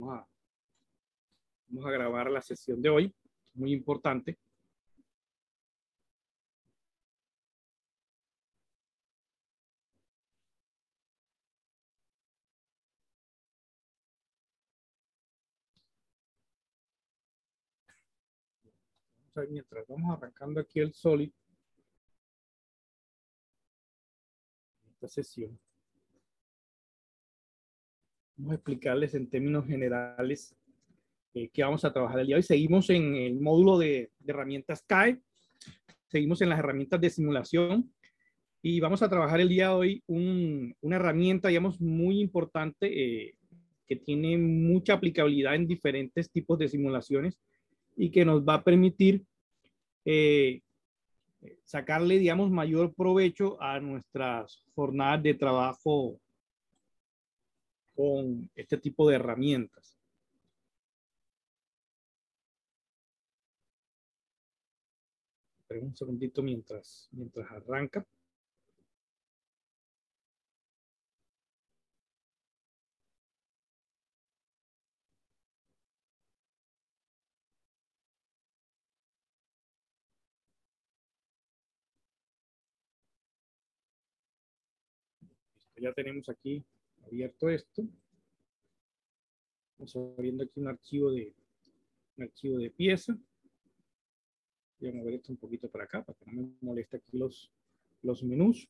Vamos a grabar la sesión de hoy, muy importante. Mientras vamos arrancando aquí el Solid, esta sesión, vamos a explicarles en términos generales qué vamos a trabajar el día de hoy. Seguimos en el módulo de herramientas CAE, seguimos en las herramientas de simulación y vamos a trabajar el día de hoy una herramienta, digamos, muy importante que tiene mucha aplicabilidad en diferentes tipos de simulaciones y que nos va a permitir sacarle, digamos, mayor provecho a nuestras jornadas de trabajo con este tipo de herramientas. Esperen un segundito mientras arranca. Ya tenemos aquí abierto esto. Vamos abriendo aquí un archivo de pieza. Voy a mover esto un poquito para acá para que no me moleste aquí los menús.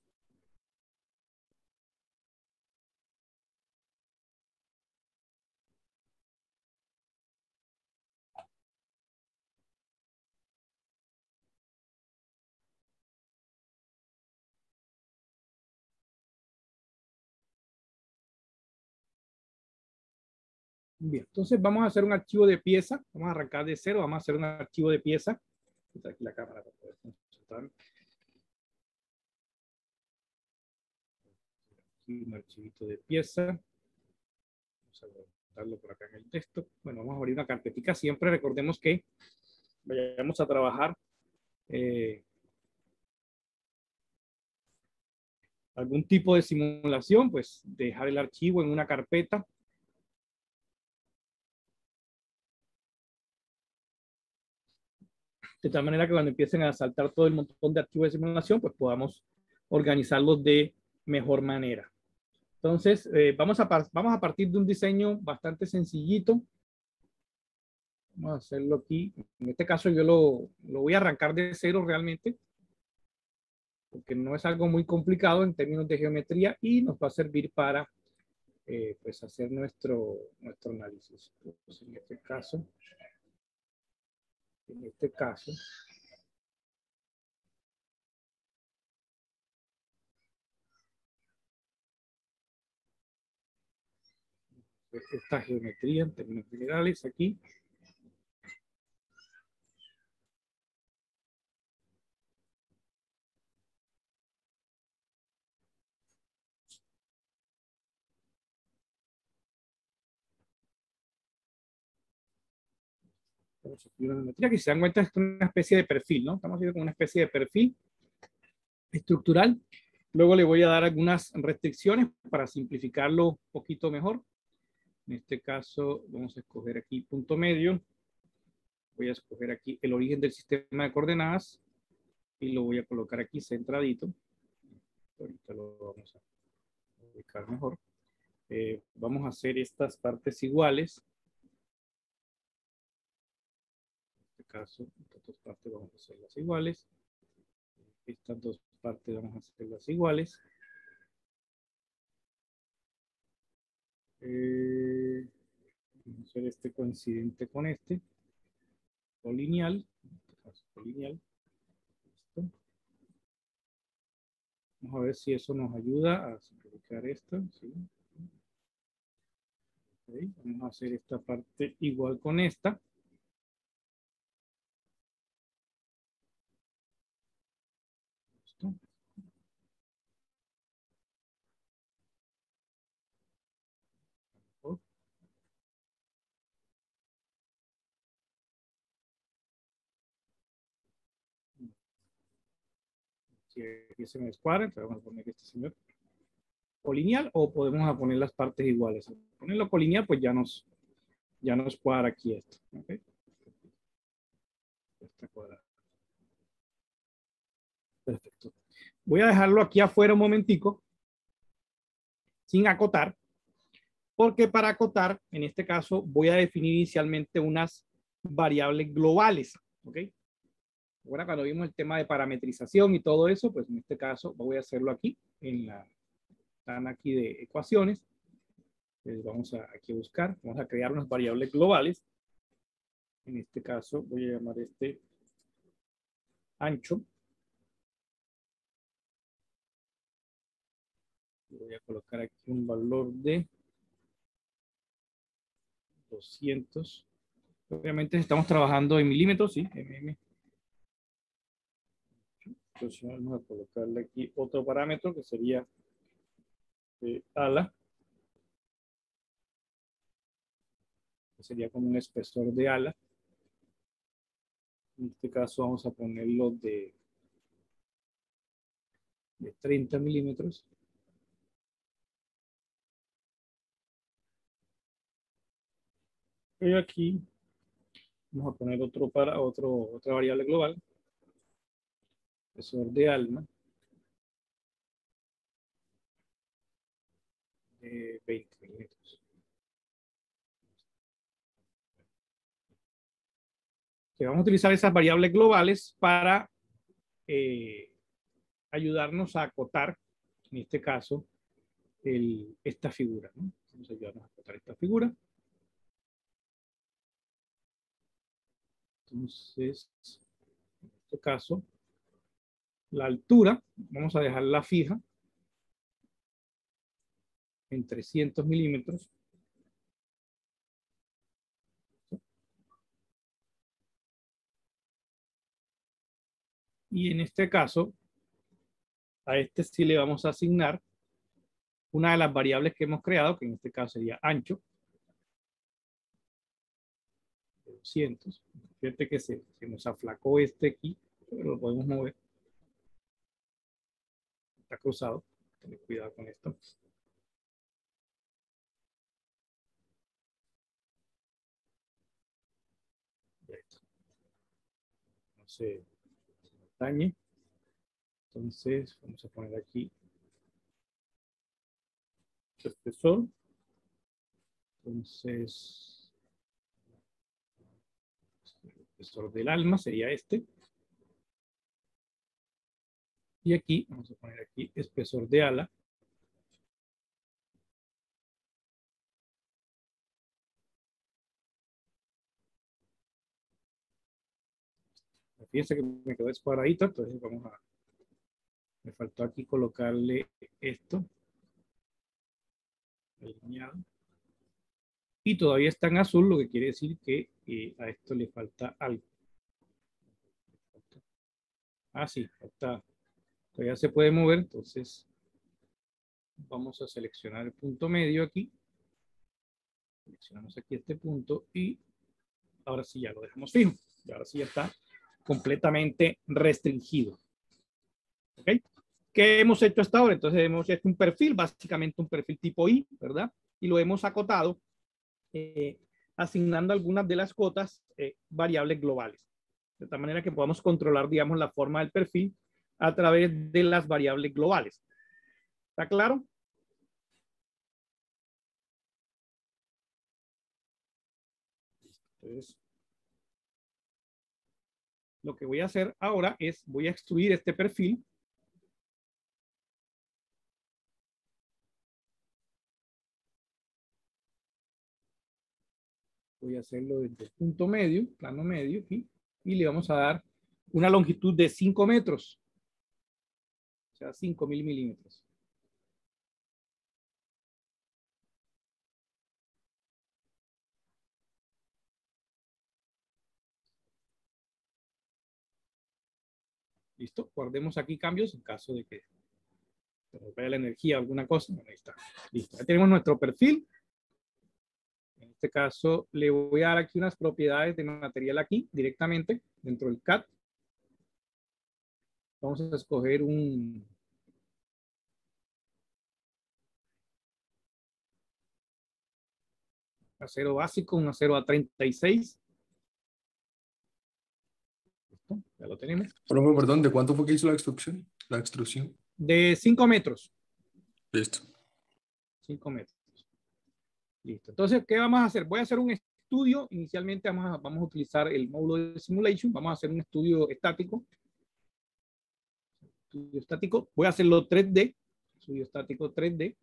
Bien, entonces vamos a hacer un archivo de pieza. Vamos a arrancar de cero. Vamos a hacer un archivo de pieza. Está aquí la cámara para poder consultar. Aquí un archivito de pieza. Vamos a darlo por acá en el texto. Bueno, vamos a abrir una carpetica. Siempre recordemos que vayamos a trabajar algún tipo de simulación, pues dejar el archivo en una carpeta. De tal manera que cuando empiecen a saltar todo el montón de archivos de simulación, pues podamos organizarlos de mejor manera. Entonces, vamos a partir de un diseño bastante sencillito. Vamos a hacerlo aquí. En este caso yo lo voy a arrancar de cero realmente, porque no es algo muy complicado en términos de geometría y nos va a servir para pues hacer nuestro análisis. Entonces, en este caso, esta geometría en términos generales aquí. Una geometría que, si se dan cuenta, es una especie de perfil, ¿no? Estamos haciendo como una especie de perfil estructural. Luego le voy a dar algunas restricciones para simplificarlo un poquito mejor. En este caso, vamos a escoger aquí punto medio. Voy a escoger aquí el origen del sistema de coordenadas y lo voy a colocar aquí centradito. Ahorita lo vamos a ubicar mejor. Vamos a hacer estas partes iguales. En este caso, estas dos partes vamos a hacerlas iguales. Estas dos partes vamos a hacerlas iguales. Vamos a hacer este coincidente con este. Colineal. En este caso, colineal. Listo. Vamos a ver si eso nos ayuda a simplificar esto. ¿Sí? Okay. Vamos a hacer esta parte igual con esta. Listo. Si aquí se me descuadra, entonces vamos a poner este señor colineal, o podemos poner las partes iguales. Al ponerlo colineal, pues ya nos ya nos cuadra aquí esto. ¿Okay? Está cuadrado. Perfecto. Voy a dejarlo aquí afuera un momentico, sin acotar, porque para acotar, en este caso, voy a definir inicialmente unas variables globales. ¿Ok? Ahora, cuando vimos el tema de parametrización y todo eso, pues en este caso voy a hacerlo aquí, en la ventana aquí de ecuaciones. Entonces vamos a aquí a buscar, vamos a crear unas variables globales. En este caso voy a llamar este ancho. Voy a colocar aquí un valor de 200. Obviamente estamos trabajando en milímetros, sí, mm. Entonces vamos a colocarle aquí otro parámetro que sería ala, que sería como un espesor de ala. En este caso vamos a ponerlo de 30 milímetros. Y aquí vamos a poner otra variable global, espesor de alma, de 20 milímetros. Vamos a utilizar esas variables globales para ayudarnos a acotar, en este caso, esta figura, ¿no? Vamos a ayudarnos a acotar esta figura. Entonces, en este caso, la altura, vamos a dejarla fija en 300 milímetros. Y en este caso, a este sí le vamos a asignar una de las variables que hemos creado, que en este caso sería ancho, de 200. Fíjate que se nos aflacó este aquí, pero lo podemos mover. Está cruzado. Ten cuidado con esto. No se dañe. Entonces, vamos a poner aquí su espesor. Entonces, el espesor del alma sería este. Y aquí, vamos a poner aquí espesor de ala. Fíjense que me quedó descuadradito, entonces vamos a... Me faltó aquí colocarle esto. Alineado. Y todavía está en azul, lo que quiere decir que a esto le falta algo. Ah, sí, falta. Todavía se puede mover, entonces vamos a seleccionar el punto medio aquí. Seleccionamos aquí este punto y ahora sí ya lo dejamos fijo. Y ahora sí ya está completamente restringido. ¿Ok? ¿Qué hemos hecho hasta ahora? Entonces hemos hecho un perfil, básicamente un perfil tipo I, ¿verdad? Y lo hemos acotado asignando algunas de las cotas variables globales. De tal manera que podamos controlar, digamos, la forma del perfil a través de las variables globales. ¿Está claro? Entonces, lo que voy a hacer ahora es, voy a extruir este perfil. Voy a hacerlo desde el punto medio, plano medio, aquí, y le vamos a dar una longitud de 5 metros. O sea, 5.000 milímetros. ¿Listo? Guardemos aquí cambios en caso de que se nos vaya la energía o alguna cosa. Bueno, ahí está. Listo. Ya tenemos nuestro perfil. En este caso, le voy a dar aquí unas propiedades de material aquí, directamente, dentro del CAD. Vamos a escoger un... acero básico, un acero A36. ¿Listo? Ya lo tenemos. Profe, perdón, ¿de cuánto fue que hizo la extrusión? La extrusión. De 5 metros. Listo. 5 metros. Listo. Entonces, ¿qué vamos a hacer? Voy a hacer un estudio. Inicialmente vamos a utilizar el módulo de simulation. Vamos a hacer un estudio estático. Voy a hacerlo 3D. Estudio estático 3D.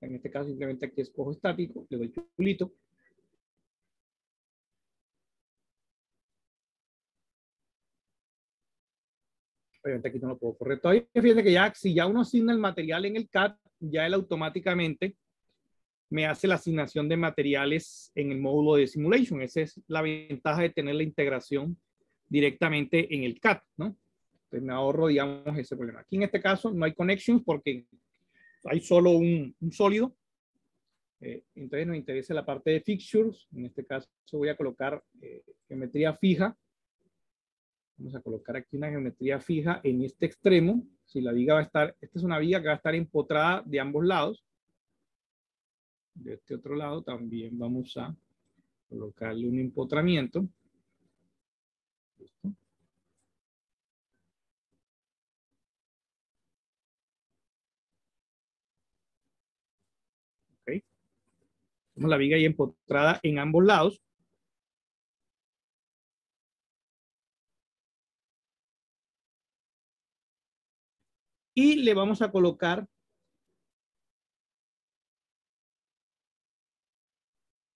En este caso, simplemente aquí escojo estático. Le doy chulito. Obviamente aquí no lo puedo correr todavía. Fíjense que ya, si ya uno asigna el material en el CAD, ya él automáticamente me hace la asignación de materiales en el módulo de simulation. Esa es la ventaja de tener la integración directamente en el CAD, ¿no? Entonces me ahorro, digamos, ese problema. Aquí en este caso no hay connections porque hay solo un sólido. Entonces nos interesa la parte de fixtures. En este caso voy a colocar geometría fija. Vamos a colocar aquí una geometría fija en este extremo. Si la viga va a estar, esta es una viga que va a estar empotrada de ambos lados. De este otro lado también vamos a colocarle un empotramiento. ¿Listo? Ok. Tenemos la viga ahí empotrada en ambos lados. Y le vamos a colocar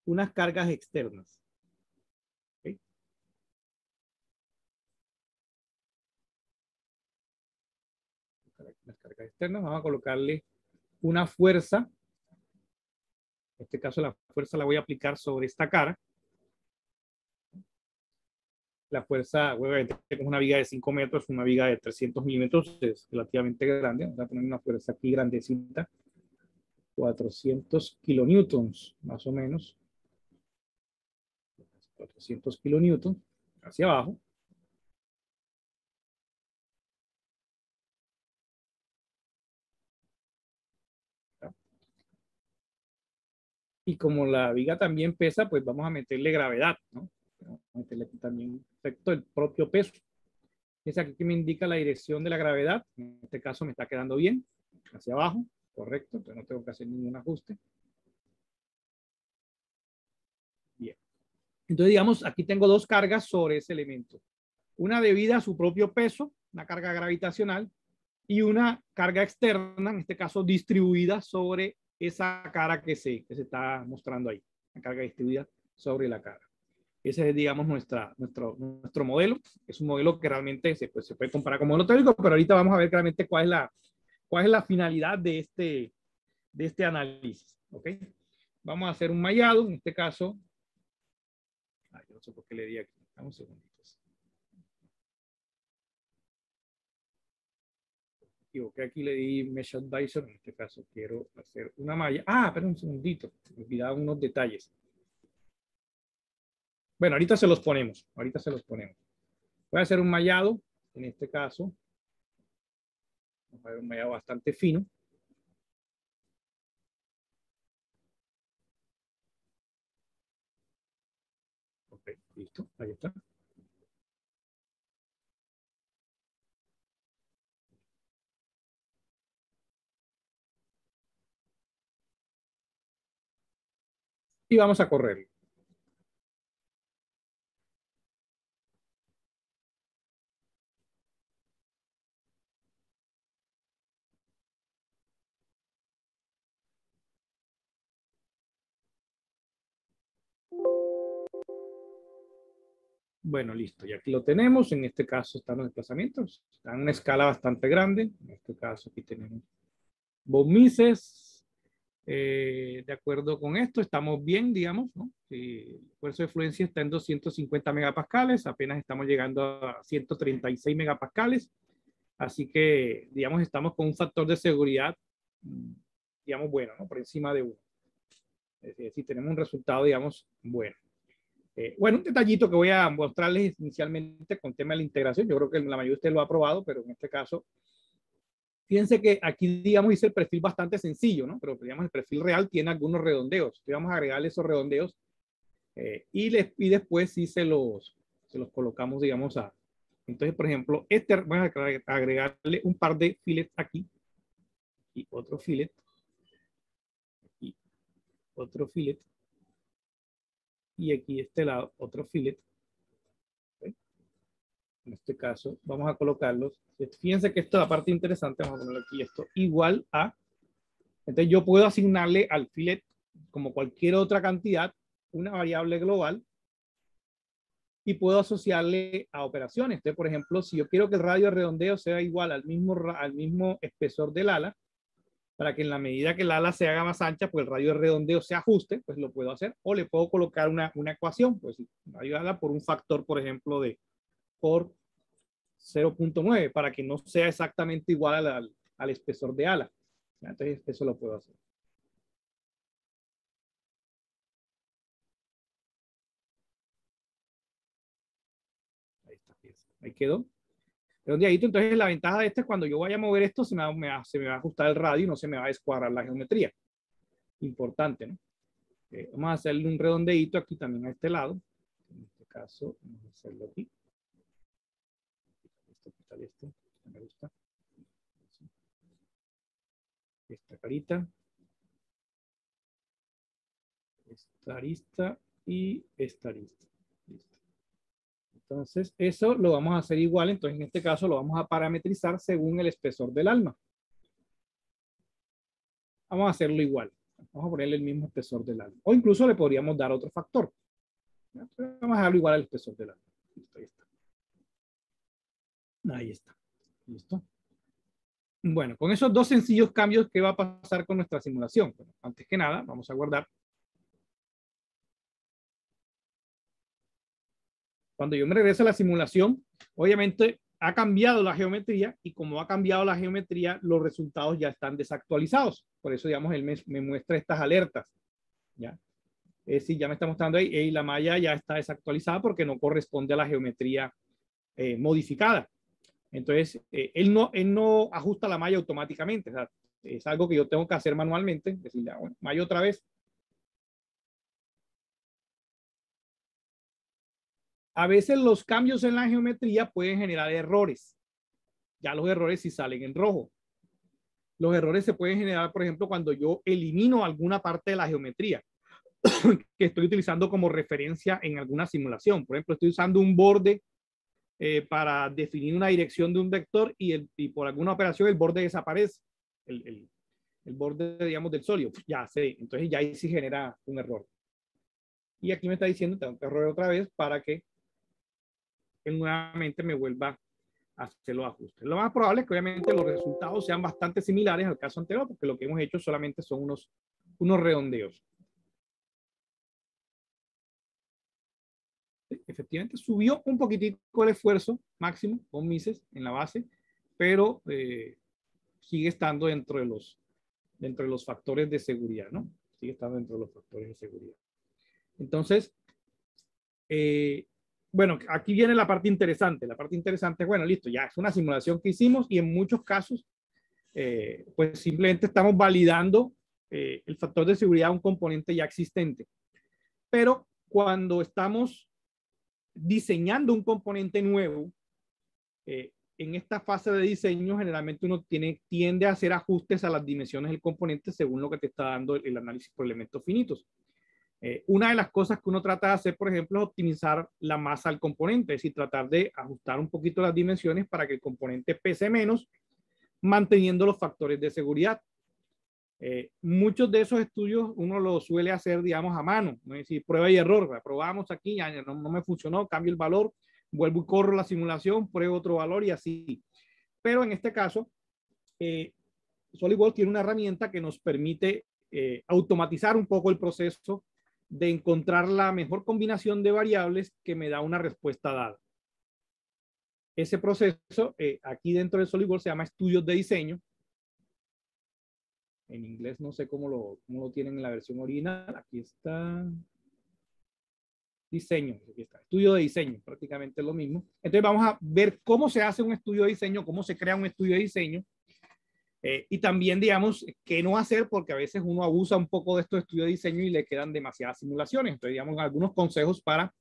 unas cargas externas. ¿Okay? Las cargas externas, vamos a colocarle una fuerza. En este caso la fuerza la voy a aplicar sobre esta cara. La fuerza, obviamente, es una viga de 5 metros, una viga de 300 milímetros, es relativamente grande. Vamos a poner una fuerza aquí grandecita. 400 kilonewtons, más o menos. 400 kilonewtons hacia abajo. Y como la viga también pesa, pues vamos a meterle gravedad, ¿no? Vamos a meterle también efecto del propio peso. Es aquí que me indica la dirección de la gravedad. En este caso me está quedando bien. Hacia abajo, correcto. Entonces no tengo que hacer ningún ajuste. Bien. Entonces, digamos, aquí tengo dos cargas sobre ese elemento. Una debida a su propio peso, una carga gravitacional, y una carga externa, en este caso distribuida sobre esa cara que se está mostrando ahí. La carga distribuida sobre la cara. Ese es, digamos, nuestro modelo. Es un modelo que realmente se puede comparar con modelo teórico, pero ahorita vamos a ver claramente cuál es la finalidad de este análisis. ¿Ok? Vamos a hacer un mallado, en este caso. Yo no sé por qué le di aquí. Vamos un segundito. Equivoqué, aquí le di Mesh Advisor. En este caso quiero hacer una malla. Pero un segundito. Me olvidaba unos detalles. Bueno, ahorita se los ponemos. Ahorita se los ponemos. Voy a hacer un mallado. En este caso. Vamos a ver un mallado bastante fino. Ok, listo. Ahí está. Y vamos a correr. Bueno, listo. Y aquí lo tenemos. En este caso están los desplazamientos. Están en una escala bastante grande. En este caso aquí tenemos von Mises. De acuerdo con esto, estamos bien, digamos, ¿no? El esfuerzo de fluencia está en 250 megapascales, apenas estamos llegando a 136 megapascales, así que, digamos, estamos con un factor de seguridad, digamos, bueno, ¿no? Por encima de 1. Es decir, tenemos un resultado, digamos, bueno. Bueno, un detallito que voy a mostrarles inicialmente con tema de la integración, yo creo que la mayoría de ustedes lo ha probado, pero en este caso, fíjense que aquí, digamos, hice el perfil bastante sencillo, ¿no? Pero, digamos, el perfil real tiene algunos redondeos. Entonces, vamos a agregarle esos redondeos Y después sí se los colocamos, digamos, a... Entonces, por ejemplo, vamos a agregarle un par de fillets aquí y otro fillet y otro fillet y aquí de este lado otro fillet. ¿Okay? En este caso vamos a colocarlos. Fíjense que esta es la parte interesante. Vamos a ponerlo aquí esto igual a... Entonces yo puedo asignarle al fillet, como cualquier otra cantidad, una variable global y puedo asociarle a operaciones. Entonces, por ejemplo, si yo quiero que el radio de redondeo sea igual al mismo espesor del ala, para que en la medida que el ala se haga más ancha, pues el radio de redondeo se ajuste, pues lo puedo hacer. O le puedo colocar una ecuación, pues radio de ala por un factor, por ejemplo, por 0.9, para que no sea exactamente igual al espesor de ala. Entonces, eso lo puedo hacer. Ahí está, ahí quedó. Redondeadito. Entonces, la ventaja de este es cuando yo vaya a mover esto, se me va a ajustar el radio y no se me va a descuadrar la geometría. Importante, ¿no? Vamos a hacerle un redondeadito aquí también a este lado. En este caso, vamos a hacerlo aquí. Esto me gusta. Esta carita. Esta arista y esta arista. Listo. Entonces, eso lo vamos a hacer igual. Entonces, en este caso, lo vamos a parametrizar según el espesor del alma. Vamos a hacerlo igual. Vamos a ponerle el mismo espesor del alma. O incluso le podríamos dar otro factor. Vamos a dejarlo igual al espesor del alma. Listo, ahí está. Ahí está. Listo. Bueno, con esos dos sencillos cambios, ¿qué va a pasar con nuestra simulación? Bueno, antes que nada, vamos a guardar. Cuando yo me regrese a la simulación, obviamente ha cambiado la geometría y como ha cambiado la geometría, los resultados ya están desactualizados. Por eso, digamos, él me muestra estas alertas. ¿Ya? Es decir, ya me está mostrando ahí, y la malla ya está desactualizada porque no corresponde a la geometría modificada. Entonces, él no ajusta la malla automáticamente. O sea, es algo que yo tengo que hacer manualmente. Decirle, bueno, malla otra vez. A veces los cambios en la geometría pueden generar errores. Ya los errores sí salen en rojo. Los errores se pueden generar, por ejemplo, cuando yo elimino alguna parte de la geometría que estoy utilizando como referencia en alguna simulación. Por ejemplo, estoy usando un borde para definir una dirección de un vector y por alguna operación el borde desaparece. El borde, digamos, del sólido. Ya sé, entonces ya ahí sí genera un error. Y aquí me está diciendo, tengo que error otra vez para que él nuevamente me vuelva a hacer los ajustes. Lo más probable es que obviamente los resultados sean bastante similares al caso anterior, porque lo que hemos hecho solamente son unos redondeos. Efectivamente subió un poquitico el esfuerzo máximo con Mises en la base, pero sigue estando dentro de los factores de seguridad, ¿no? Sigue estando dentro de los factores de seguridad. Entonces, bueno, aquí viene la parte interesante. La parte interesante es, bueno, listo, ya es una simulación que hicimos y en muchos casos, pues simplemente estamos validando el factor de seguridad de un componente ya existente. Pero cuando estamos diseñando un componente nuevo, en esta fase de diseño generalmente uno tiende a hacer ajustes a las dimensiones del componente según lo que te está dando el análisis por elementos finitos. Una de las cosas que uno trata de hacer, por ejemplo, es optimizar la masa del componente, es decir, tratar de ajustar un poquito las dimensiones para que el componente pese menos, manteniendo los factores de seguridad. Muchos de esos estudios uno los suele hacer, digamos, a mano, ¿no? Es decir, prueba y error. Probamos aquí, ya no me funcionó, cambio el valor, vuelvo y corro la simulación, pruebo otro valor y así. Pero en este caso, SolidWorks tiene una herramienta que nos permite automatizar un poco el proceso de encontrar la mejor combinación de variables que me da una respuesta dada. Ese proceso, aquí dentro de SolidWorks se llama estudios de diseño. En inglés no sé cómo lo tienen en la versión original. Aquí está. Diseño. Aquí está. Estudio de diseño. Prácticamente es lo mismo. Entonces vamos a ver cómo se hace un estudio de diseño, cómo se crea un estudio de diseño. Y también, digamos, qué no hacer, porque a veces uno abusa un poco de estos estudios de diseño y le quedan demasiadas simulaciones. Entonces, digamos, algunos consejos para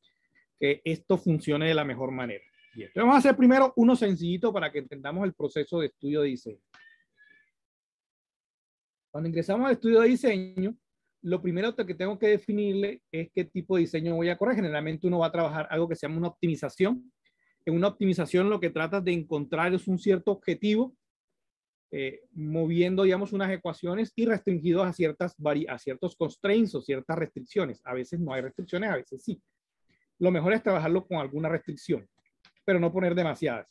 que esto funcione de la mejor manera. Bien, entonces vamos a hacer primero uno sencillito para que entendamos el proceso de estudio de diseño. Cuando ingresamos al estudio de diseño, lo primero que tengo que definirle es qué tipo de diseño voy a correr. Generalmente uno va a trabajar algo que se llama una optimización. En una optimización lo que tratas de encontrar es un cierto objetivo, moviendo, digamos, unas ecuaciones y restringidos a ciertos constraints o ciertas restricciones. A veces no hay restricciones, a veces sí. Lo mejor es trabajarlo con alguna restricción, pero no poner demasiadas.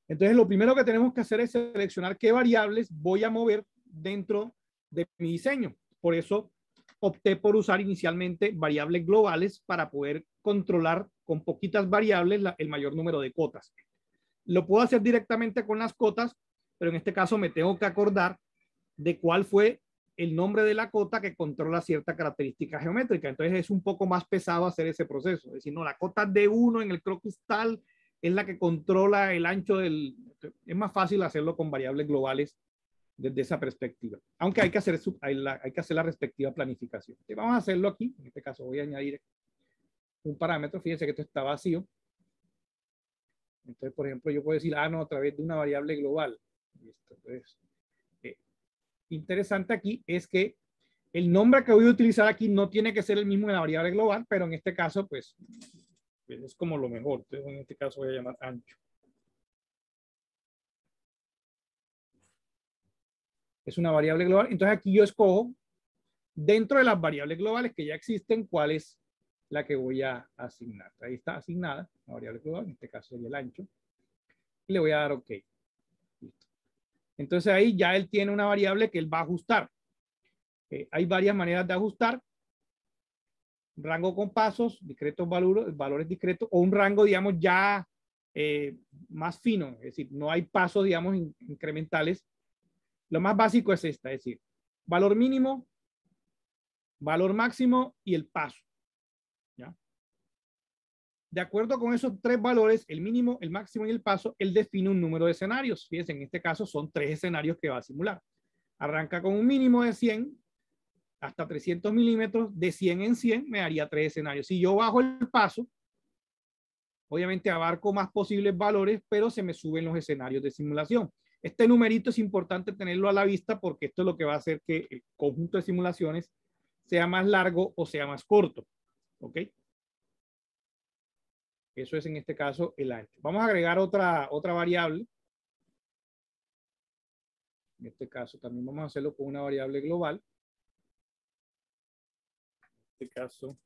Entonces, lo primero que tenemos que hacer es seleccionar qué variables voy a mover dentro de mi diseño. Por eso opté por usar inicialmente variables globales para poder controlar con poquitas variables el mayor número de cotas. Lo puedo hacer directamente con las cotas, pero en este caso me tengo que acordar de cuál fue el nombre de la cota que controla cierta característica geométrica. Entonces es un poco más pesado hacer ese proceso. Es decir, no, la cota D1 en el croquis tal es la que controla el ancho del... Es más fácil hacerlo con variables globales desde esa perspectiva. Aunque hay que hacer la respectiva planificación. Entonces vamos a hacerlo aquí. En este caso voy a añadir un parámetro. Fíjense que esto está vacío. Entonces, por ejemplo, yo puedo decir, no, a través de una variable global. Listo. Entonces, interesante aquí es que el nombre que voy a utilizar aquí no tiene que ser el mismo en la variable global, pero en este caso, pues es como lo mejor. Entonces, en este caso voy a llamar ancho. Es una variable global. Entonces, aquí yo escojo, dentro de las variables globales que ya existen, cuál es la que voy a asignar. Ahí está asignada la variable global, en este caso sería el ancho. Y le voy a dar OK. Listo. Entonces, ahí ya él tiene una variable que él va a ajustar. Hay varias maneras de ajustar. Rango con pasos, discretos valores discretos, o un rango, digamos, ya más fino. Es decir, no hay pasos, digamos, incrementales. Lo más básico es esta, es decir, valor mínimo, valor máximo y el paso. ¿Ya? De acuerdo con esos tres valores, el mínimo, el máximo y el paso, él define un número de escenarios. Fíjense, en este caso son 3 escenarios que va a simular. Arranca con un mínimo de 100 hasta 300 milímetros, de 100 en 100 me daría 3 escenarios. Si yo bajo el paso, obviamente abarco más posibles valores, pero se me suben los escenarios de simulación. Este numerito es importante tenerlo a la vista porque esto es lo que va a hacer que el conjunto de simulaciones sea más largo o sea más corto. ¿Ok? Eso es en este caso el ancho. Vamos a agregar otra variable. En este caso también vamos a hacerlo con una variable global. En este caso,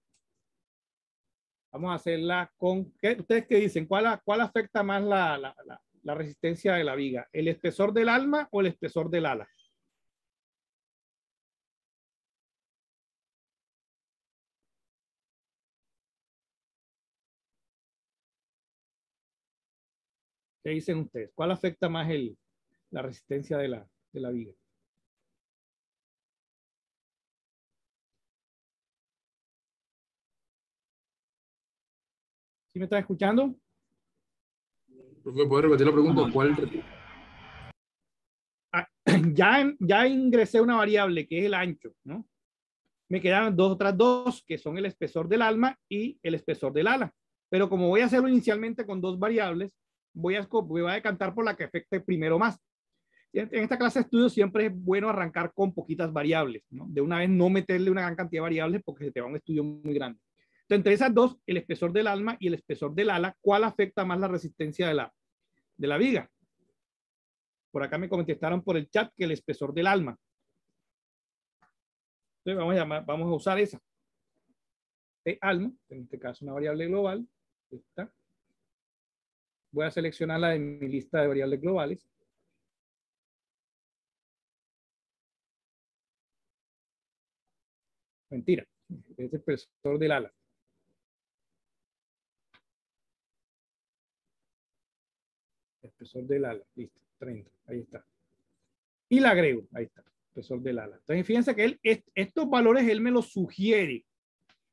vamos a hacerla con... ¿Ustedes qué dicen? ¿Cuál afecta más la resistencia de la viga? ¿El espesor del alma o el espesor del ala? ¿Qué dicen ustedes? ¿Cuál afecta más la resistencia de la viga? ¿Sí me están escuchando? ¿Me puede repetir la pregunta? ¿Cuál? Ya ingresé una variable que es el ancho, ¿no? Me quedan otras dos, que son el espesor del alma y el espesor del ala. Pero como voy a hacerlo inicialmente con dos variables, voy a decantar por la que afecte primero más. En esta clase de estudio siempre es bueno arrancar con poquitas variables, ¿no? De una vez no meterle una gran cantidad de variables porque se te va un estudio muy grande. Entonces, entre esas dos, el espesor del alma y el espesor del ala, ¿cuál afecta más la resistencia de la viga? Por acá me contestaron por el chat que el espesor del alma. Entonces vamos a usar esa. De alma, en este caso una variable global. Esta. Voy a seleccionarla de mi lista de variables globales. Mentira, es el espesor del ala. Espesor del ala, listo, 30, ahí está. Y la agrego, ahí está, espesor del ala. Entonces fíjense que estos valores él me los sugiere,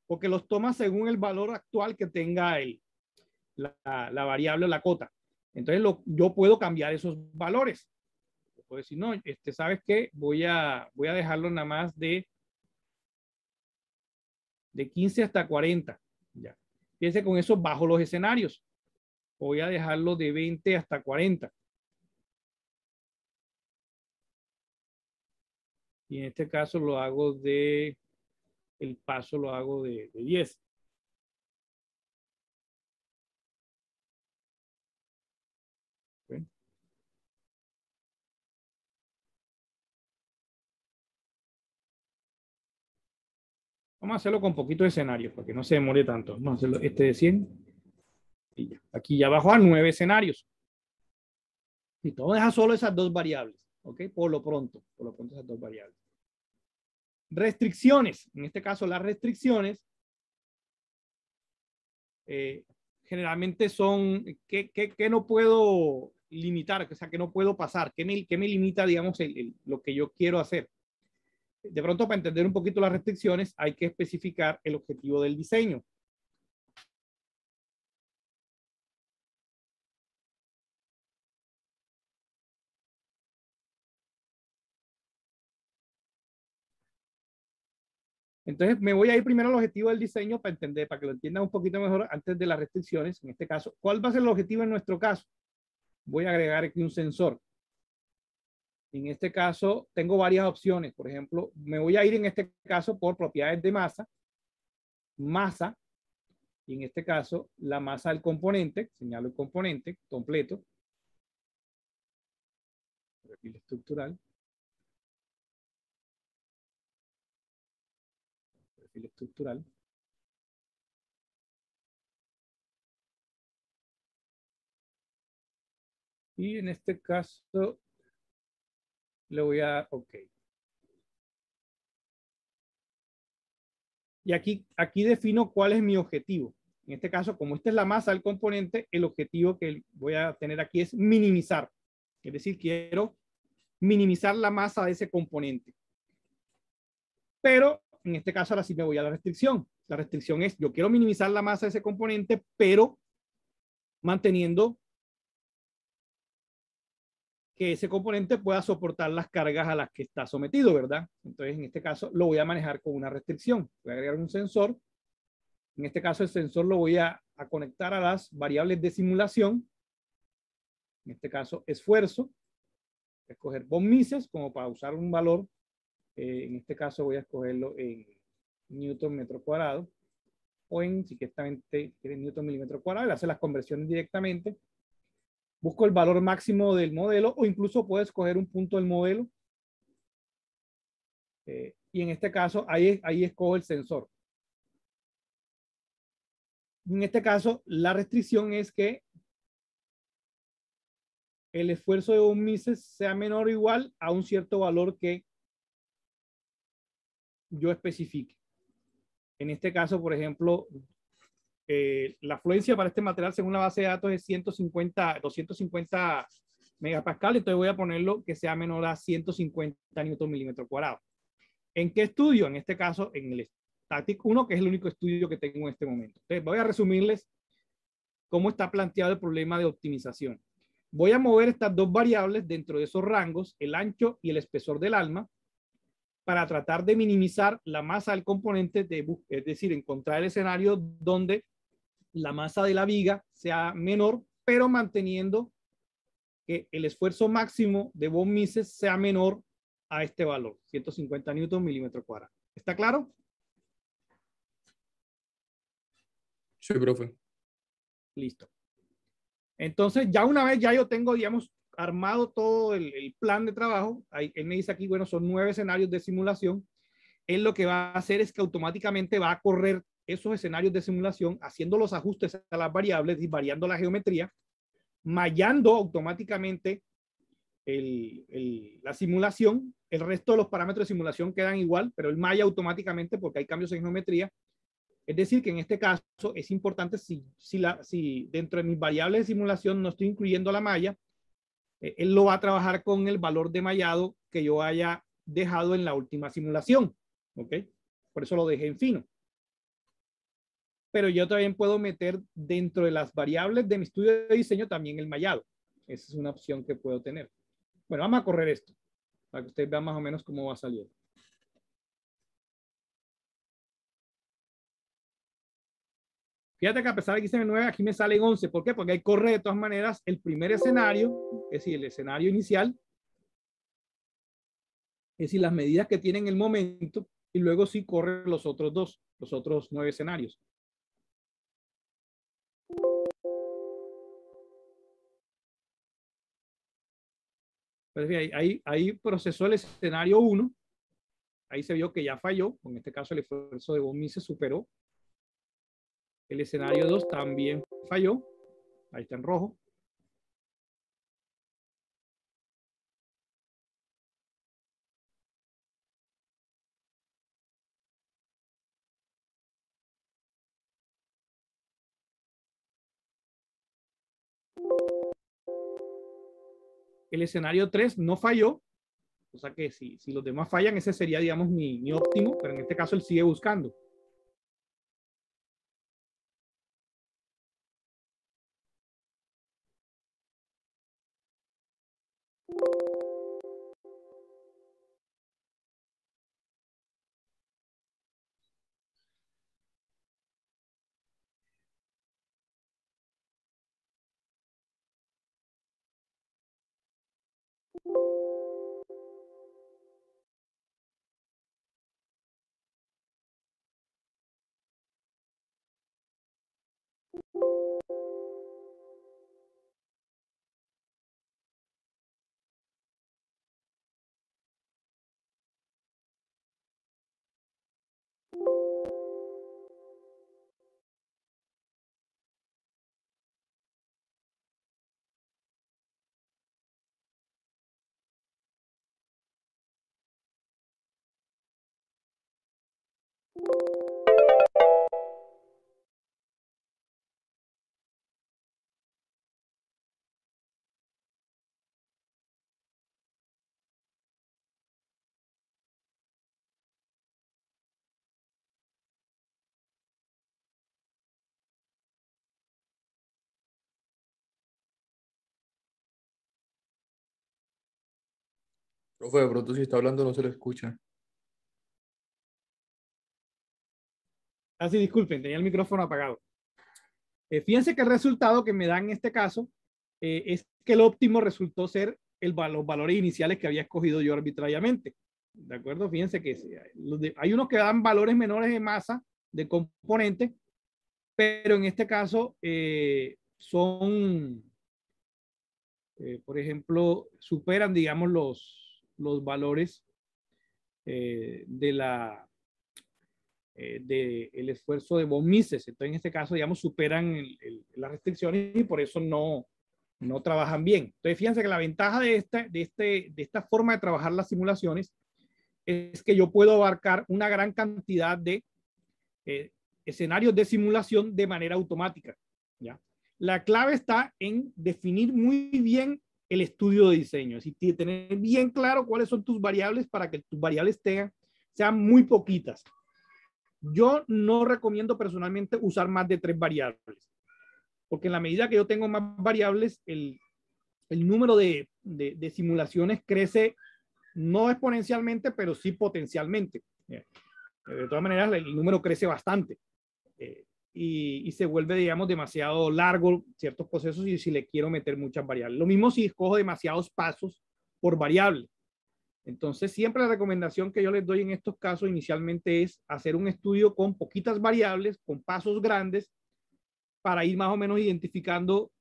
porque los toma según el valor actual que tenga la variable o la cota. Entonces yo puedo cambiar esos valores. Puedo decir, no, ¿sabes qué? Voy a dejarlo nada más de 15 hasta 40. Ya. Fíjense, con eso bajo los escenarios. Voy a dejarlo de 20 hasta 40. Y en este caso lo hago de, el paso lo hago de 10. ¿Okay? Vamos a hacerlo con poquitos escenarios para que no se demore tanto. Vamos a hacerlo este de 100. Y ya. Aquí ya bajó a 9 escenarios. Y todo deja solo esas dos variables. ¿Ok? Por lo pronto esas dos variables. Restricciones. En este caso, las restricciones generalmente son que no puedo limitar, o sea, que no puedo pasar, que me limita, digamos, lo que yo quiero hacer. De pronto, para entender un poquito las restricciones, hay que especificar el objetivo del diseño. Entonces, me voy a ir primero al objetivo del diseño para entender, para que lo entiendan un poquito mejor antes de las restricciones. En este caso, ¿cuál va a ser el objetivo en nuestro caso? Voy a agregar aquí un sensor. En este caso, tengo varias opciones. Por ejemplo, me voy a ir en este caso por propiedades de masa, y en este caso, la masa del componente, señalo el componente completo, perfil estructural, perfil estructural. Y en este caso, le voy a dar OK. Y aquí defino cuál es mi objetivo. En este caso, como esta es la masa del componente, el objetivo que voy a tener aquí es minimizar. Es decir, quiero minimizar la masa de ese componente. Pero en este caso ahora sí me voy a la restricción. La restricción es, yo quiero minimizar la masa de ese componente, pero manteniendo que ese componente pueda soportar las cargas a las que está sometido, ¿verdad? Entonces, en este caso, lo voy a manejar con una restricción. Voy a agregar un sensor. En este caso, el sensor lo voy a conectar a las variables de simulación. En este caso, esfuerzo. Escoger von Mises como para usar un valor. En este caso, voy a escogerlo en newton metro cuadrado. O en, si directamente quieren newton milímetro cuadrado, le hace las conversiones directamente. Busco el valor máximo del modelo o incluso puedo escoger un punto del modelo. Y en este caso, ahí escojo el sensor. En este caso, la restricción es que el esfuerzo de von Mises sea menor o igual a un cierto valor que yo especifique. En este caso, por ejemplo, la afluencia para este material según la base de datos es 250 megapascal, entonces voy a ponerlo que sea menor a 150 newton milímetro cuadrado. ¿En qué estudio? En este caso, en el Static 1, que es el único estudio que tengo en este momento. Entonces, voy a resumirles cómo está planteado el problema de optimización. Voy a mover estas dos variables dentro de esos rangos, el ancho y el espesor del alma, para tratar de minimizar la masa del componente, es decir, encontrar el escenario donde la masa de la viga sea menor, pero manteniendo que el esfuerzo máximo de von Mises sea menor a este valor, 150 newton milímetro cuadrado. ¿Está claro? Sí, profe. Listo. Entonces, ya una vez ya yo tengo, digamos, armado todo el plan de trabajo, él me dice aquí, bueno, son 9 escenarios de simulación. Él lo que va a hacer es que automáticamente va a correr esos escenarios de simulación, haciendo los ajustes a las variables y variando la geometría, mallando automáticamente la simulación. El resto de los parámetros de simulación quedan igual, pero él malla automáticamente porque hay cambios en geometría. Es decir, que en este caso es importante si dentro de mis variables de simulación no estoy incluyendo la malla, él lo va a trabajar con el valor de mallado que yo haya dejado en la última simulación. ¿Ok? Por eso lo dejé en fino. Pero yo también puedo meter dentro de las variables de mi estudio de diseño también el mallado. Esa es una opción que puedo tener. Bueno, vamos a correr esto para que ustedes vean más o menos cómo va a salir. Fíjate que a pesar de que hice 9, aquí me salen 11. ¿Por qué? Porque ahí corre de todas maneras el primer escenario, es decir, el escenario inicial, es decir, las medidas que tienen el momento, y luego sí corre los otros dos, los otros 9 escenarios. Entonces, ahí procesó el escenario 1, ahí se vio que ya falló, en este caso el esfuerzo de von Mises superó. El escenario 2 también falló, ahí está en rojo. El escenario 3 no falló, o sea que si los demás fallan, ese sería, digamos, mi óptimo, pero en este caso él sigue buscando. Profe, de pronto si está hablando no se le escucha. Así, disculpen, tenía el micrófono apagado. Fíjense que el resultado que me da en este caso es que el óptimo resultó ser los valores iniciales que había escogido yo arbitrariamente. ¿De acuerdo? Fíjense que hay unos que dan valores menores de masa de componente, pero en este caso son, por ejemplo, superan, digamos, los valores del esfuerzo de von Mises. Entonces, en este caso, digamos, superan las restricciones y por eso no trabajan bien. Entonces, fíjense que la ventaja de esta forma de trabajar las simulaciones es que yo puedo abarcar una gran cantidad de escenarios de simulación de manera automática, ¿ya? La clave está en definir muy bien el estudio de diseño, es decir, tener bien claro cuáles son tus variables para que tus variables sean muy poquitas. Yo no recomiendo personalmente usar más de 3 variables, porque en la medida que yo tengo más variables, el número de simulaciones crece no exponencialmente, pero sí potencialmente. De todas maneras, el número crece bastante y se vuelve, digamos, demasiado largo ciertos procesos y si le quiero meter muchas variables. Lo mismo si escojo demasiados pasos por variable. Entonces, siempre la recomendación que yo les doy en estos casos inicialmente es hacer un estudio con poquitas variables, con pasos grandes, para ir más o menos identificando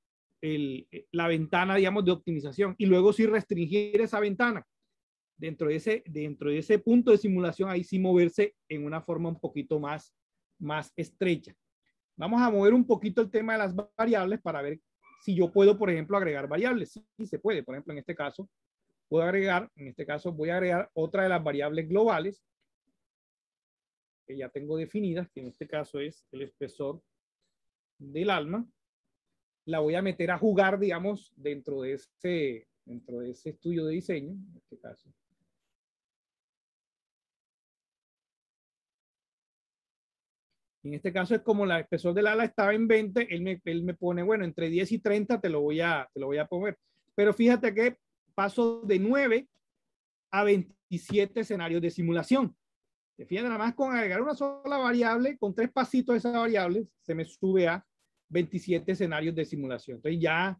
la ventana, digamos, de optimización y luego sí restringir esa ventana. Dentro de ese punto de simulación, ahí sí moverse en una forma un poquito más estrecha. Vamos a mover un poquito el tema de las variables para ver si yo puedo, por ejemplo, agregar variables. Sí se puede. Por ejemplo, en este caso, voy a agregar otra de las variables globales que ya tengo definidas, que en este caso es el espesor del alma. La voy a meter a jugar, digamos, dentro de ese estudio de diseño, en este caso. En este caso es como el espesor del ala estaba en 20, él me pone, bueno, entre 10 y 30 te lo voy a poner. Pero fíjate que paso de 9 a 27 escenarios de simulación. Se fijan, nada más con agregar una sola variable, con 3 pasitos de esa variable, se me sube a 27 escenarios de simulación. Entonces ya,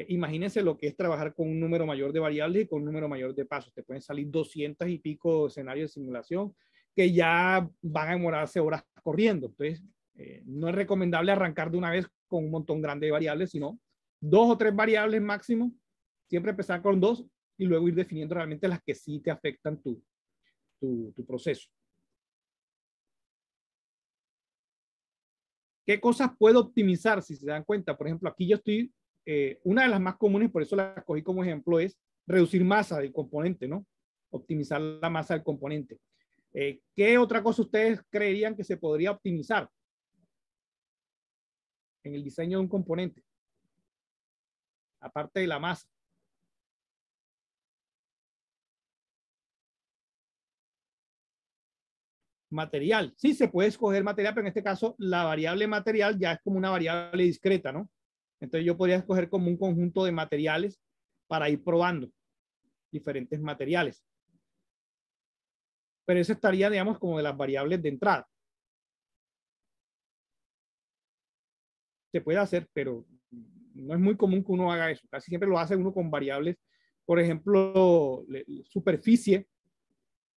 imagínense lo que es trabajar con un número mayor de variables y con un número mayor de pasos. Te pueden salir 200 y pico escenarios de simulación que ya van a demorarse horas corriendo. Entonces, no es recomendable arrancar de una vez con un montón grande de variables, sino 2 o 3 variables máximo. Siempre empezar con 2 y luego ir definiendo realmente las que sí te afectan tu proceso. ¿Qué cosas puedo optimizar? Si se dan cuenta, por ejemplo, aquí yo estoy, una de las más comunes, por eso la cogí como ejemplo, es reducir masa del componente, ¿no? Optimizar la masa del componente. ¿Qué otra cosa ustedes creerían que se podría optimizar en el diseño de un componente? Aparte de la masa. Material. Sí, se puede escoger material, pero en este caso la variable material ya es como una variable discreta, ¿no? Entonces yo podría escoger como un conjunto de materiales para ir probando diferentes materiales. Pero eso estaría, digamos, como de las variables de entrada. Se puede hacer, pero no es muy común que uno haga eso. Casi siempre lo hace uno con variables, por ejemplo, superficie,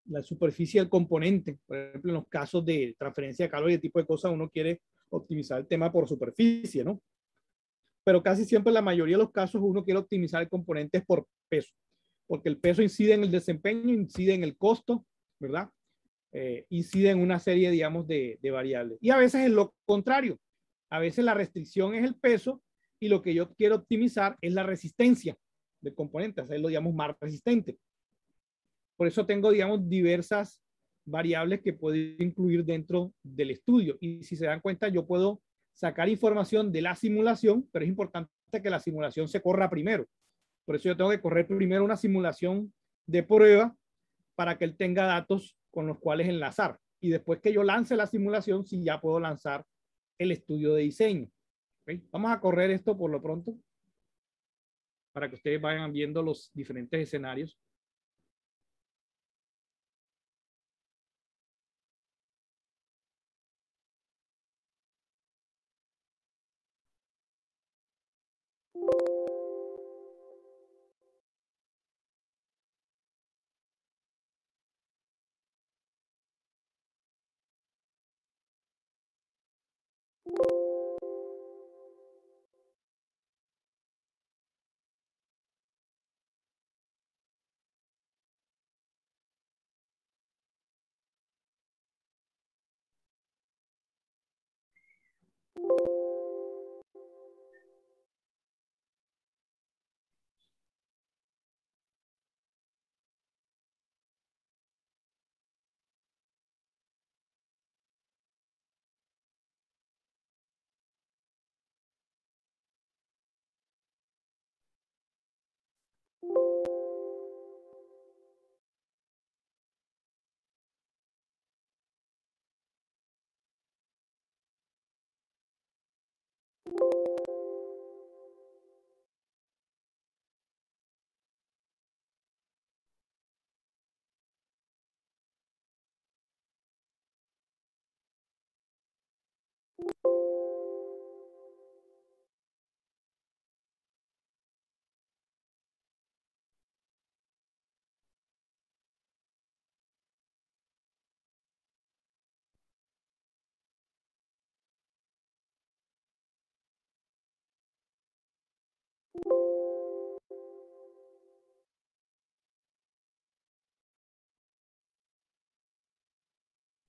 la superficie del componente. Por ejemplo, en los casos de transferencia de calor y ese tipo de cosas, uno quiere optimizar el tema por superficie, ¿no? Pero casi siempre, en la mayoría de los casos, uno quiere optimizar el componente por peso, porque el peso incide en el desempeño, incide en el costo, ¿verdad? Incide en una serie, digamos, de variables. Y a veces es lo contrario. A veces la restricción es el peso y lo que yo quiero optimizar es la resistencia del componente, hacerlo, digamos, más resistente. Por eso tengo, digamos, diversas variables que puedo incluir dentro del estudio. Y si se dan cuenta, yo puedo sacar información de la simulación, pero es importante que la simulación se corra primero. Por eso yo tengo que correr primero una simulación de prueba para que él tenga datos con los cuales enlazar. Y después que yo lance la simulación, sí ya puedo lanzar el estudio de diseño. ¿Okay? Vamos a correr esto por lo pronto para que ustedes vayan viendo los diferentes escenarios.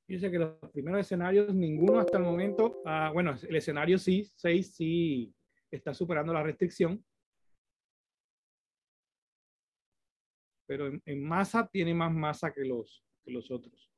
Fíjense que los primeros escenarios, ninguno hasta el momento, bueno, el escenario sí, 6 sí está superando la restricción, pero en masa tiene más masa que los otros.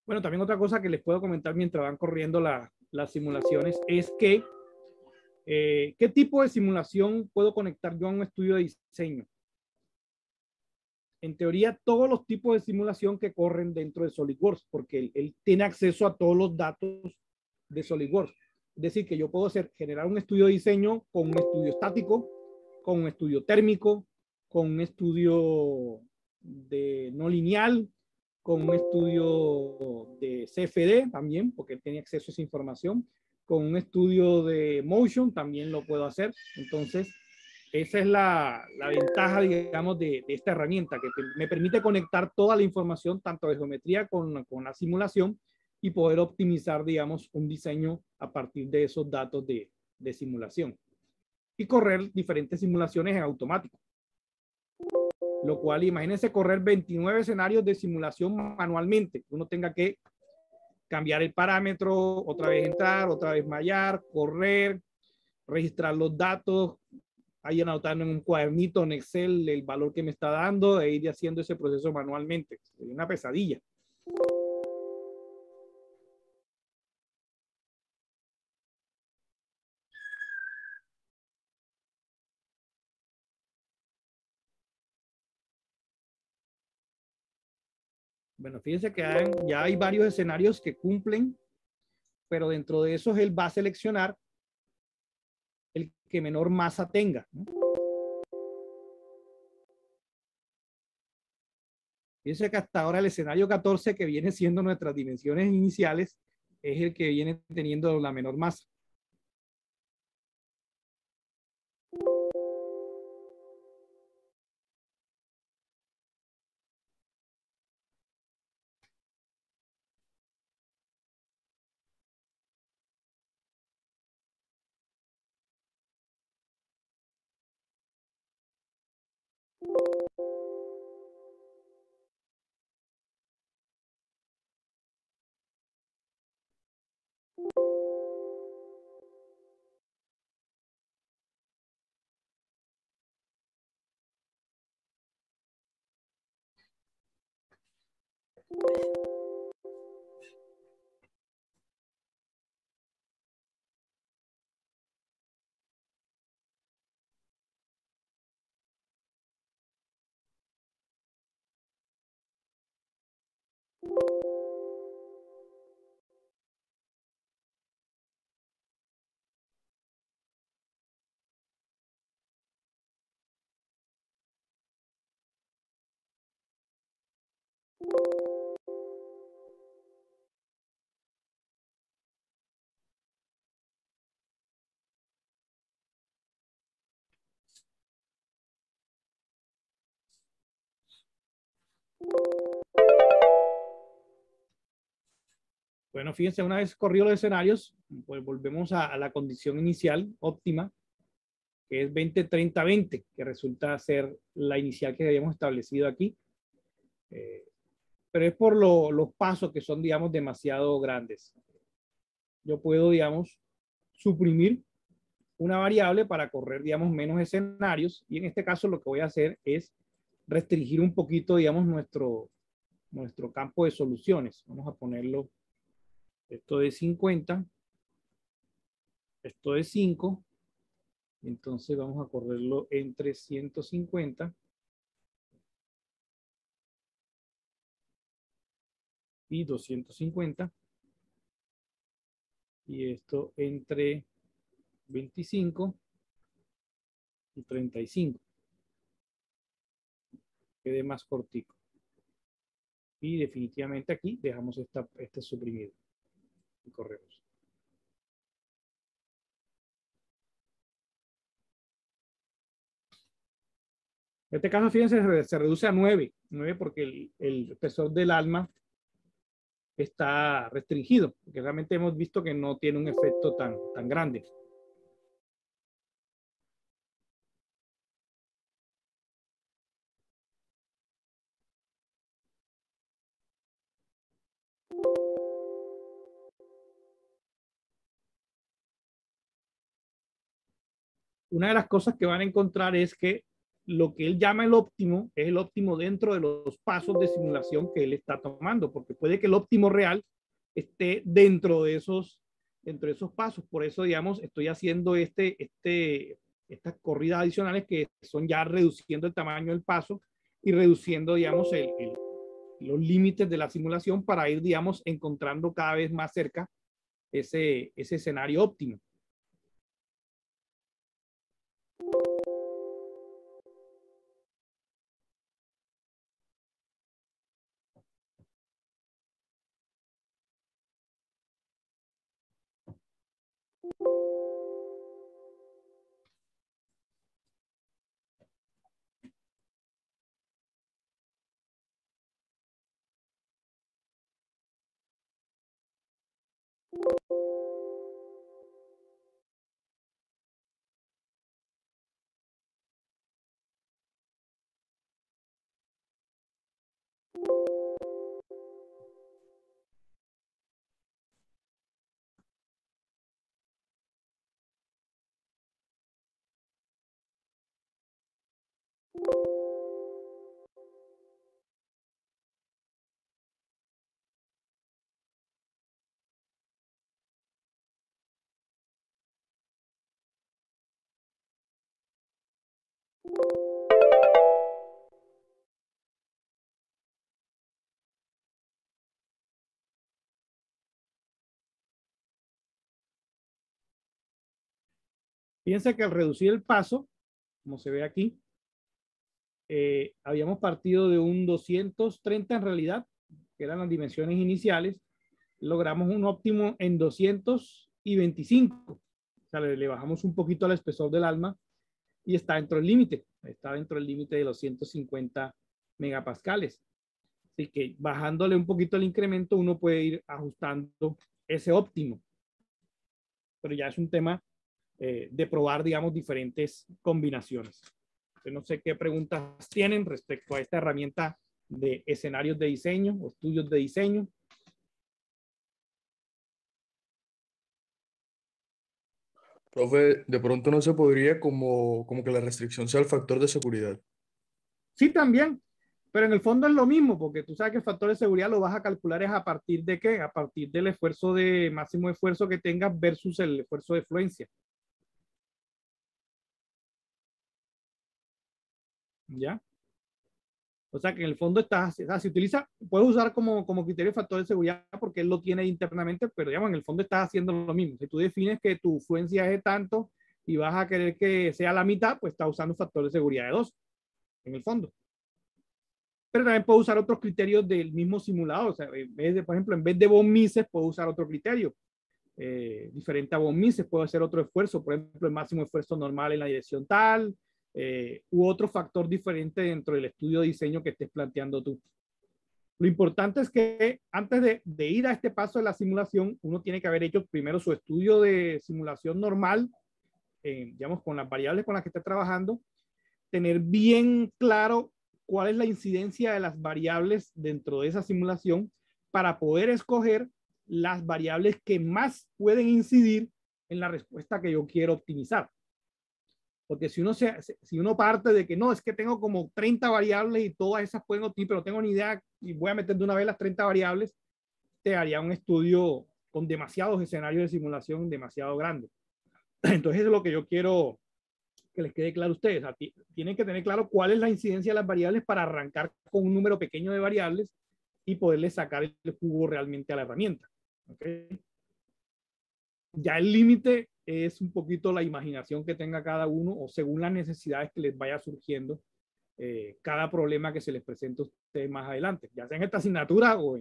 Bueno, también otra cosa que les puedo comentar mientras van corriendo las simulaciones es que ¿qué tipo de simulación puedo conectar yo a un estudio de diseño? En teoría, todos los tipos de simulación que corren dentro de SolidWorks, porque él tiene acceso a todos los datos de SolidWorks. Es decir, que yo puedo generar un estudio de diseño con un estudio estático, con un estudio térmico, con un estudio de no lineal, con un estudio de CFD también, porque él tiene acceso a esa información, con un estudio de motion también lo puedo hacer. Entonces, esa es la ventaja, digamos, de esta herramienta, que me permite conectar toda la información, tanto de geometría con la simulación, y poder optimizar, digamos, un diseño a partir de esos datos de simulación. Y correr diferentes simulaciones en automático. Lo cual, imagínense correr 29 escenarios de simulación manualmente. Uno tenga que cambiar el parámetro, otra vez entrar, otra vez mallar, correr, registrar los datos, ahí anotando en un cuadernito en Excel el valor que me está dando e ir haciendo ese proceso manualmente. Es una pesadilla. Bueno, fíjense que ya hay varios escenarios que cumplen, pero dentro de esos él va a seleccionar el que menor masa tenga, ¿no? Fíjense que hasta ahora el escenario 14, que viene siendo nuestras dimensiones iniciales, es el que viene teniendo la menor masa. Bueno, fíjense, una vez corrido los escenarios, pues volvemos a la condición inicial óptima, que es 20-30-20, que resulta ser la inicial que habíamos establecido aquí. Pero es por los pasos que son, digamos, demasiado grandes. Yo puedo, digamos, suprimir una variable para correr, digamos, menos escenarios, y en este caso lo que voy a hacer es restringir un poquito, digamos, nuestro campo de soluciones. Vamos a ponerlo, esto de 50, esto de 5, entonces vamos a correrlo entre 150 y 250, y esto entre 25 y 35, quede más cortico. Y definitivamente aquí dejamos este suprimido y corremos. En este caso, fíjense, se reduce a 9 porque el espesor del alma está restringido, porque realmente hemos visto que no tiene un efecto tan grande. Una de las cosas que van a encontrar es que lo que él llama el óptimo es el óptimo dentro de los pasos de simulación que él está tomando, porque puede que el óptimo real esté dentro de esos pasos. Por eso, digamos, estoy haciendo estas corridas adicionales que son ya reduciendo el tamaño del paso y reduciendo, digamos, los límites de la simulación para ir, digamos, encontrando cada vez más cerca ese escenario óptimo. Fíjense que al reducir el paso, como se ve aquí, habíamos partido de un 230 en realidad, que eran las dimensiones iniciales, logramos un óptimo en 225. O sea, le bajamos un poquito al espesor del alma y está dentro del límite, está dentro del límite de los 150 megapascales. Así que bajándole un poquito el incremento, uno puede ir ajustando ese óptimo. Pero ya es un tema de probar, digamos, diferentes combinaciones. Entonces, no sé qué preguntas tienen respecto a esta herramienta de escenarios de diseño o estudios de diseño. Profe, de pronto no se podría como que la restricción sea el factor de seguridad. Sí, también, pero en el fondo es lo mismo, porque tú sabes que el factor de seguridad lo vas a calcular es a partir de qué, a partir del esfuerzo de máximo esfuerzo que tengas versus el esfuerzo de fluencia. ¿Ya? O sea que en el fondo está, o sea, se utiliza, puedes usar como criterio factor de seguridad porque él lo tiene internamente, pero digamos, en el fondo estás haciendo lo mismo. Si tú defines que tu fluencia es de tanto y vas a querer que sea la mitad, pues estás usando un factor de seguridad de 2 en el fondo. Pero también puedo usar otros criterios del mismo simulador. O sea, en vez de, por ejemplo, en vez de von Mises, puedo usar otro criterio. Diferente a von Mises, puedo hacer otro esfuerzo, por ejemplo, el máximo esfuerzo normal en la dirección tal, u otro factor diferente dentro del estudio de diseño que estés planteando tú. Lo importante es que antes de ir a este paso de la simulación, uno tiene que haber hecho primero su estudio de simulación normal, digamos, con las variables con las que esté trabajando, tener bien claro cuál es la incidencia de las variables dentro de esa simulación para poder escoger las variables que más pueden incidir en la respuesta que yo quiero optimizar. Porque si uno parte de que no, es que tengo como 30 variables y todas esas pueden optimizar, pero no tengo ni idea y voy a meter de una vez las 30 variables, te haría un estudio con demasiados escenarios de simulación demasiado grandes. Entonces, eso es lo que yo quiero que les quede claro a ustedes. O sea, tienen que tener claro cuál es la incidencia de las variables para arrancar con un número pequeño de variables y poderle sacar el jugo realmente a la herramienta. ¿Okay? Ya el límite es un poquito la imaginación que tenga cada uno o según las necesidades que les vaya surgiendo cada problema que se les presente a ustedes más adelante, ya sea en esta asignatura o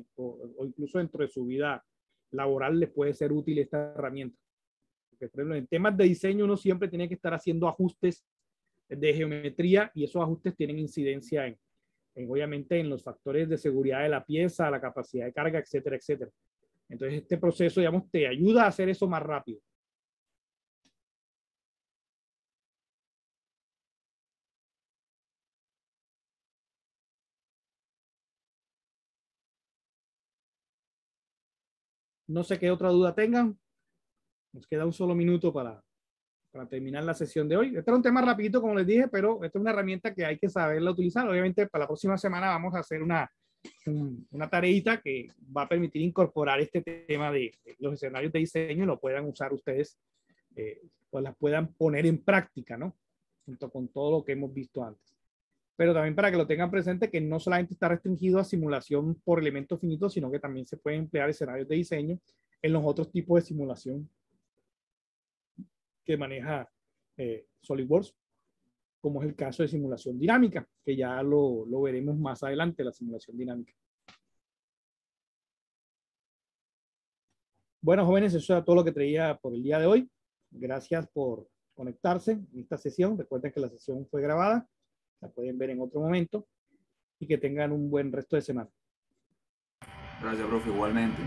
incluso dentro de su vida laboral les puede ser útil esta herramienta. Porque, por ejemplo, en temas de diseño uno siempre tiene que estar haciendo ajustes de geometría y esos ajustes tienen incidencia obviamente en los factores de seguridad de la pieza, la capacidad de carga, etcétera, etcétera. Entonces este proceso, digamos, te ayuda a hacer eso más rápido. No sé qué otra duda tengan. Nos queda un solo minuto para para terminar la sesión de hoy. Este era un tema rapidito, como les dije, pero esta es una herramienta que hay que saberla utilizar. Obviamente, para la próxima semana vamos a hacer una tareita que va a permitir incorporar este tema de los escenarios de diseño y lo puedan usar ustedes, pues las puedan poner en práctica, ¿no? Junto con todo lo que hemos visto antes. Pero también para que lo tengan presente que no solamente está restringido a simulación por elementos finitos, sino que también se pueden emplear escenarios de diseño en los otros tipos de simulación que maneja SolidWorks, como es el caso de simulación dinámica, que ya lo veremos más adelante, la simulación dinámica. Bueno, jóvenes, eso es todo lo que traía por el día de hoy. Gracias por conectarse en esta sesión. Recuerden que la sesión fue grabada, la pueden ver en otro momento y que tengan un buen resto de semana. Gracias, profe, igualmente.